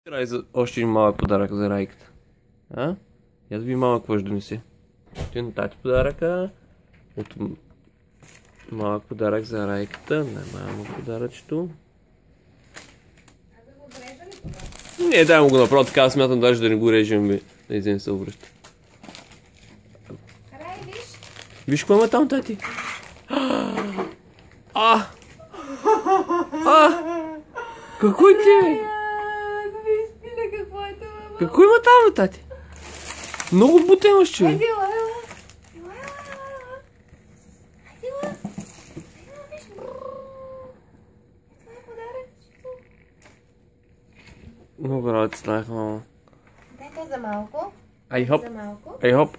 Трябва за още един малък подарък за Райката. А? Я да ви малък какво ще донеси. Той на тати подаръка. От малък подарък за Райката. Най-малък подаръчето. Не, дай му го направо така, смятам даже да не го режем, да изем се обръща. Рай, виж. Виж какво има там, тати? Какво ти е? Какво има там, тати? Много бута имаш, че? Айде, ела. Айде, ела. Виж. Това е подаръчето. Много работи станаха, мама. Дай то за малко. Ай, хоп. За малко. Ай, хоп.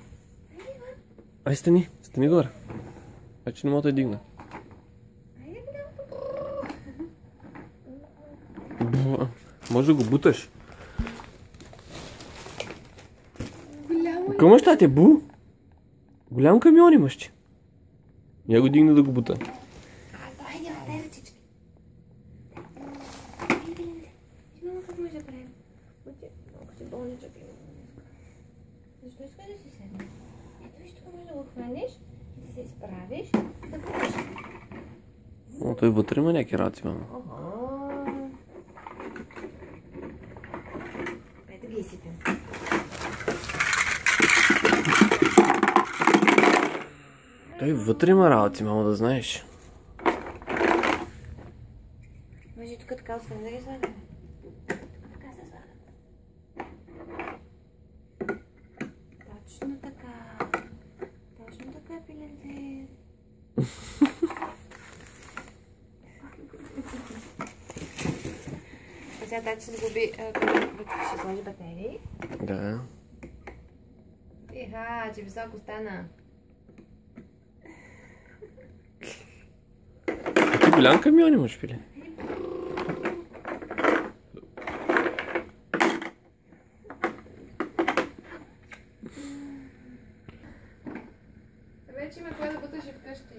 Айде, ела. Ай, стани. Стани горе. Вече не мога да я дигна. Айде, Може да го буташ. голямо е. Какво имаш, тати? Бу? Голям камион имаш, че? Я го дигна да го бута. Айде, дай ръчички. Айде, Ленце. Мама, какво може да правим? Малко си болничък има. Защо искаш да си седнеш? Ето виж, тук може да го хванеш и да се изправиш, да буташ. О, той вътре има някакви работи, мама. Ето ги изсипем. Той вътре има работи, мама, да знаеш. Може и тук така остане да ги слагаме. Така се слага. Точно така. Точно така, пиленце. Сега тати ще сгуби, ще сложи батерии. Да. Еха, че високо стана. Ти голям камион имаш, пиле. Вече има кое да буташ и вкъщи.